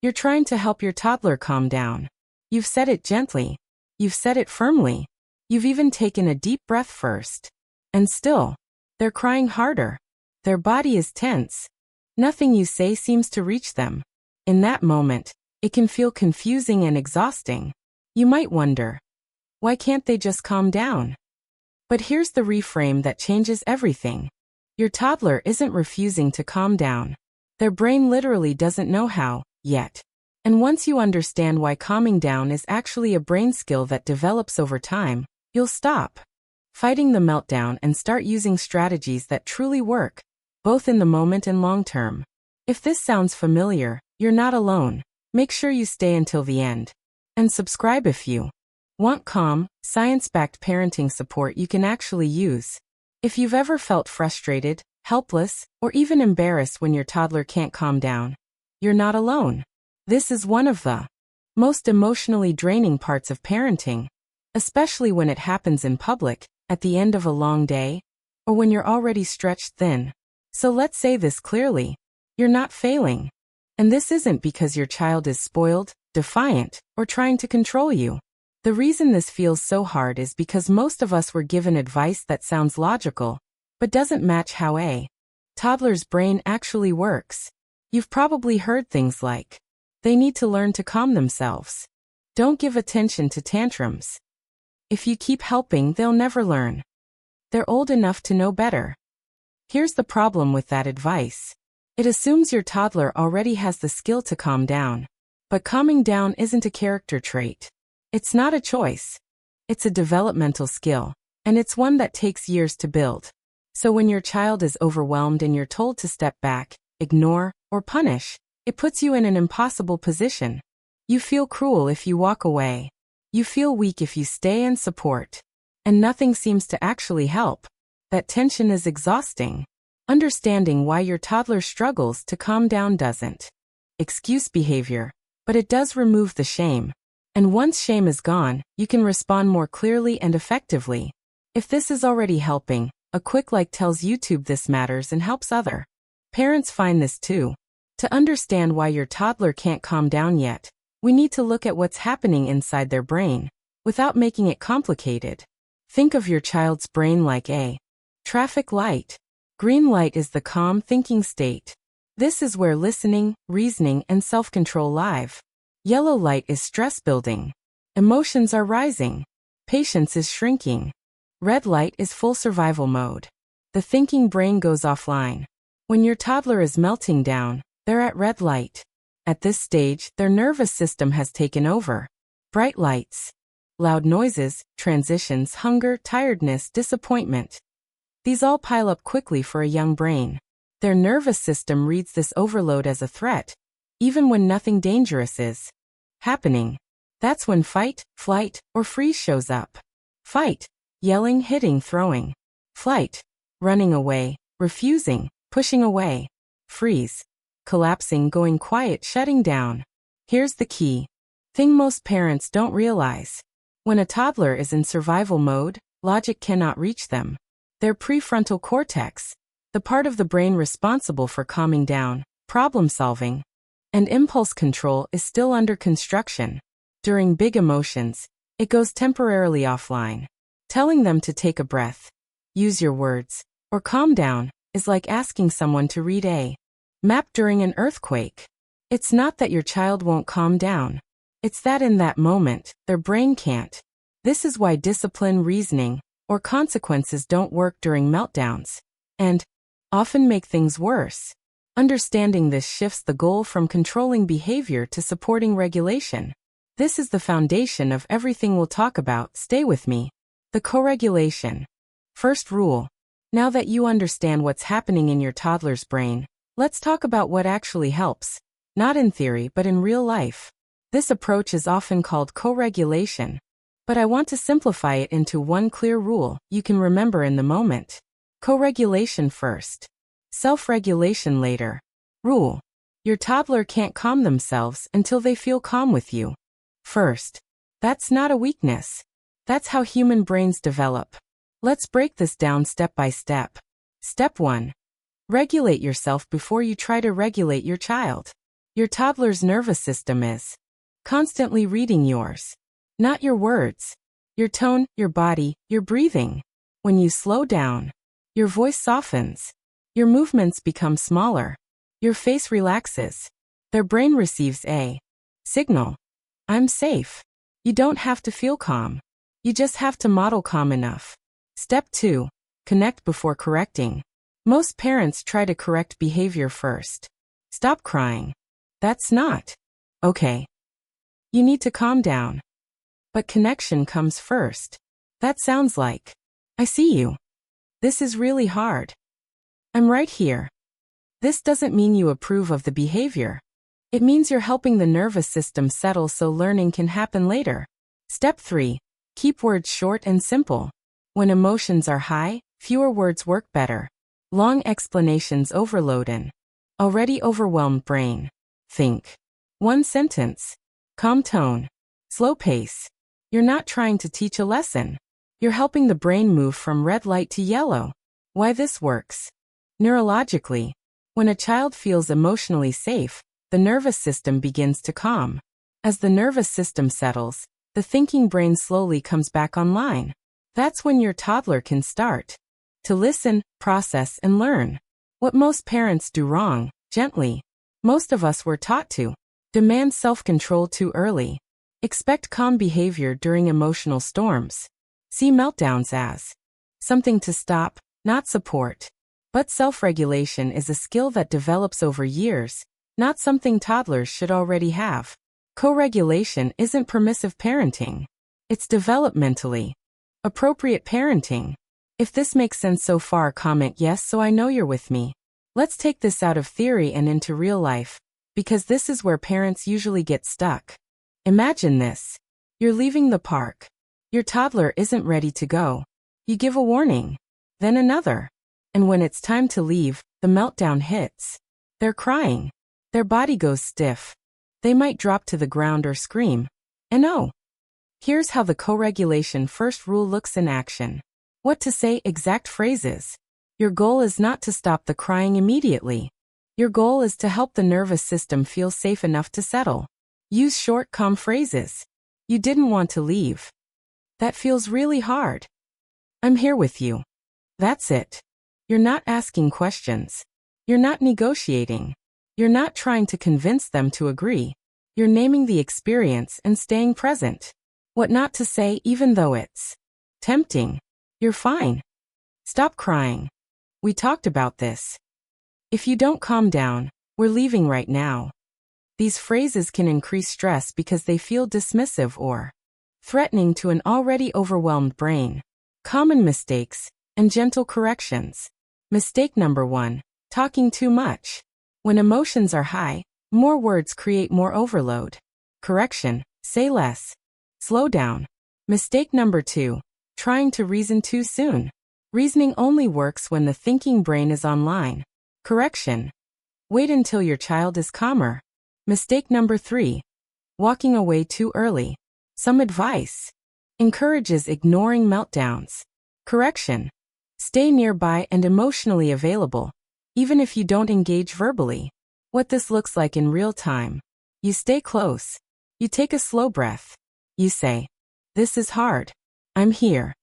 You're trying to help your toddler calm down. You've said it gently. You've said it firmly. You've even taken a deep breath first. And still, they're crying harder. Their body is tense. Nothing you say seems to reach them. In that moment, it can feel confusing and exhausting. You might wonder, why can't they just calm down? But here's the reframe that changes everything. Your toddler isn't refusing to calm down. Their brain literally doesn't know how, yet. And once you understand why calming down is actually a brain skill that develops over time, you'll stop fighting the meltdown and start using strategies that truly work, both in the moment and long term. If this sounds familiar, you're not alone. Make sure you stay until the end. And subscribe if you want calm, science-backed parenting support you can actually use. If you've ever felt frustrated, helpless, or even embarrassed when your toddler can't calm down, you're not alone. This is one of the most emotionally draining parts of parenting, especially when it happens in public, at the end of a long day, or when you're already stretched thin. So let's say this clearly. You're not failing. And this isn't because your child is spoiled, defiant, or trying to control you. The reason this feels so hard is because most of us were given advice that sounds logical, but doesn't match how a toddler's brain actually works. You've probably heard things like, they need to learn to calm themselves. Don't give attention to tantrums. If you keep helping, they'll never learn. They're old enough to know better. Here's the problem with that advice. It assumes your toddler already has the skill to calm down. But calming down isn't a character trait. It's not a choice. It's a developmental skill, and it's one that takes years to build. So when your child is overwhelmed and you're told to step back, ignore, or punish, it puts you in an impossible position. You feel cruel if you walk away. You feel weak if you stay and support. And nothing seems to actually help. That tension is exhausting. Understanding why your toddler struggles to calm down doesn't excuse behavior, but it does remove the shame. And once shame is gone, you can respond more clearly and effectively. If this is already helping, a quick like tells YouTube this matters and helps other parents find this too. To understand why your toddler can't calm down yet, we need to look at what's happening inside their brain, without making it complicated. Think of your child's brain like a traffic light. Green light is the calm thinking state. This is where listening, reasoning, and self-control live. Yellow light is stress building. Emotions are rising. Patience is shrinking. Red light is full survival mode. The thinking brain goes offline. When your toddler is melting down, they're at red light. At this stage, their nervous system has taken over. Bright lights, loud noises, transitions, hunger, tiredness, disappointment. These all pile up quickly for a young brain. Their nervous system reads this overload as a threat, even when nothing dangerous is happening. That's when fight, flight, or freeze shows up. Fight, yelling, hitting, throwing. Flight, running away, refusing, pushing away. Freeze, collapsing, going quiet, shutting down. Here's the key thing most parents don't realize. When a toddler is in survival mode, logic cannot reach them. Their prefrontal cortex, the part of the brain responsible for calming down, problem solving, and impulse control, is still under construction. During big emotions, it goes temporarily offline. Telling them to take a breath, use your words, or calm down is like asking someone to read a map during an earthquake. It's not that your child won't calm down. It's that in that moment, their brain can't. This is why discipline, reasoning, or consequences don't work during meltdowns, and often make things worse. Understanding this shifts the goal from controlling behavior to supporting regulation. This is the foundation of everything we'll talk about. Stay with me. The co-regulation. First rule. Now that you understand what's happening in your toddler's brain, let's talk about what actually helps. Not in theory, but in real life. This approach is often called co-regulation, but I want to simplify it into one clear rule you can remember in the moment. Co-regulation first. Self-regulation later. Rule. Your toddler can't calm themselves until they feel calm with you first. That's not a weakness. That's how human brains develop. Let's break this down step by step. Step 1. Regulate yourself before you try to regulate your child. Your toddler's nervous system is constantly reading yours. Not your words. Your tone, your body, your breathing. When you slow down, your voice softens. Your movements become smaller. Your face relaxes. Their brain receives a signal. I'm safe. You don't have to feel calm. You just have to model calm enough. Step 2. Connect before correcting. Most parents try to correct behavior first. Stop crying. That's not okay. You need to calm down. But connection comes first. That sounds like, I see you. This is really hard. I'm right here. This doesn't mean you approve of the behavior. It means you're helping the nervous system settle so learning can happen later. Step 3. Keep words short and simple. When emotions are high, fewer words work better. Long explanations overload an already overwhelmed brain. Think. One sentence. Calm tone. Slow pace. You're not trying to teach a lesson. You're helping the brain move from red light to yellow. Why this works? Neurologically, when a child feels emotionally safe, the nervous system begins to calm. As the nervous system settles, the thinking brain slowly comes back online. That's when your toddler can start to listen, process, and learn. What most parents do wrong, gently. Most of us were taught to demand self-control too early. Expect calm behavior during emotional storms. See meltdowns as something to stop, not support. But self-regulation is a skill that develops over years, not something toddlers should already have. Co-regulation isn't permissive parenting. It's developmentally appropriate parenting. If this makes sense so far, comment yes so I know you're with me. Let's take this out of theory and into real life, because this is where parents usually get stuck. Imagine this. You're leaving the park. Your toddler isn't ready to go. You give a warning, then another. And when it's time to leave, the meltdown hits. They're crying. Their body goes stiff. They might drop to the ground or scream. And oh, here's how the co-regulation first rule looks in action. What to say, exact phrases. Your goal is not to stop the crying immediately. Your goal is to help the nervous system feel safe enough to settle. Use short, calm phrases. You didn't want to leave. That feels really hard. I'm here with you. That's it. You're not asking questions. You're not negotiating. You're not trying to convince them to agree. You're naming the experience and staying present. What not to say even though it's tempting. You're fine. Stop crying. We talked about this. If you don't calm down, we're leaving right now. These phrases can increase stress because they feel dismissive or threatening to an already overwhelmed brain. Common mistakes and gentle corrections. Mistake number 1. Talking too much. When emotions are high, more words create more overload. Correction. Say less. Slow down. Mistake number 2. Trying to reason too soon. Reasoning only works when the thinking brain is online. Correction. Wait until your child is calmer. Mistake number 3. Walking away too early. Some advice encourages ignoring meltdowns. Correction. Stay nearby and emotionally available, even if you don't engage verbally. What this looks like in real time. You stay close. You take a slow breath. You say, "This is hard. I'm here."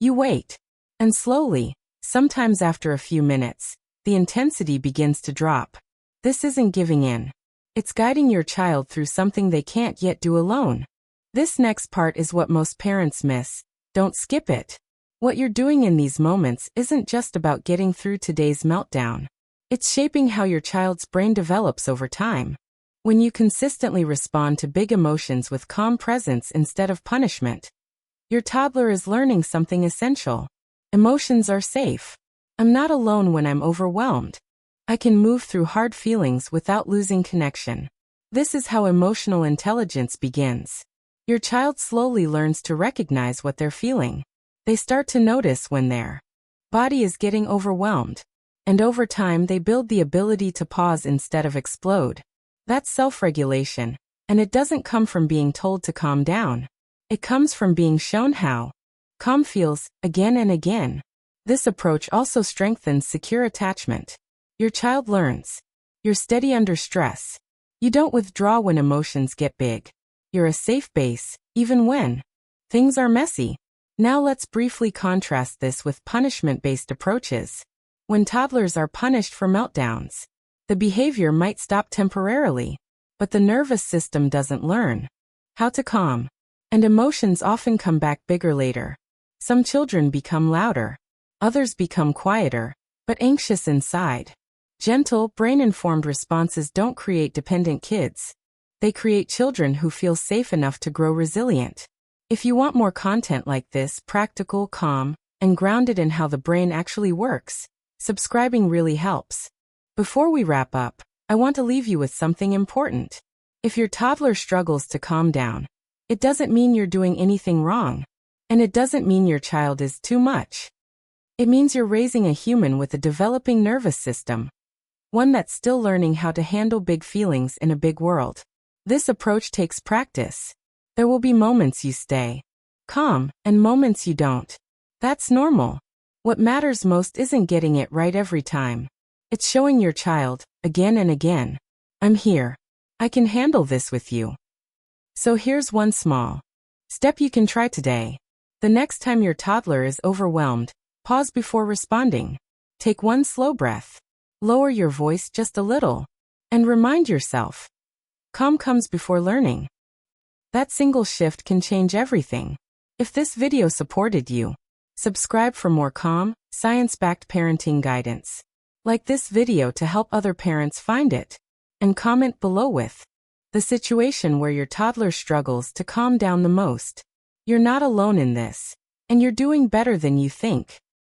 You wait. And slowly, sometimes after a few minutes, the intensity begins to drop. This isn't giving in. It's guiding your child through something they can't yet do alone. This next part is what most parents miss. Don't skip it. What you're doing in these moments isn't just about getting through today's meltdown. It's shaping how your child's brain develops over time. When you consistently respond to big emotions with calm presence instead of punishment, your toddler is learning something essential. Emotions are safe. I'm not alone when I'm overwhelmed. I can move through hard feelings without losing connection. This is how emotional intelligence begins. Your child slowly learns to recognize what they're feeling. They start to notice when their body is getting overwhelmed. And over time they build the ability to pause instead of explode. That's self-regulation, and it doesn't come from being told to calm down. It comes from being shown how calm feels, again and again. This approach also strengthens secure attachment. Your child learns. You're steady under stress. You don't withdraw when emotions get big. You're a safe base, even when things are messy. Now let's briefly contrast this with punishment-based approaches. When toddlers are punished for meltdowns, the behavior might stop temporarily, but the nervous system doesn't learn how to calm, and emotions often come back bigger later. Some children become louder, others become quieter, but anxious inside. Gentle, brain-informed responses don't create dependent kids. They create children who feel safe enough to grow resilient. If you want more content like this, practical, calm, and grounded in how the brain actually works, subscribing really helps. Before we wrap up, I want to leave you with something important. If your toddler struggles to calm down, it doesn't mean you're doing anything wrong, and it doesn't mean your child is too much. It means you're raising a human with a developing nervous system, one that's still learning how to handle big feelings in a big world. This approach takes practice. There will be moments you stay calm and moments you don't. That's normal. What matters most isn't getting it right every time. It's showing your child, again and again, I'm here. I can handle this with you. So here's one small step you can try today. The next time your toddler is overwhelmed, pause before responding. Take one slow breath. Lower your voice just a little. And remind yourself, calm comes before learning. That single shift can change everything. If this video supported you, subscribe for more calm, science-backed parenting guidance. Like this video to help other parents find it. And comment below with the situation where your toddler struggles to calm down the most. You're not alone in this, and you're doing better than you think.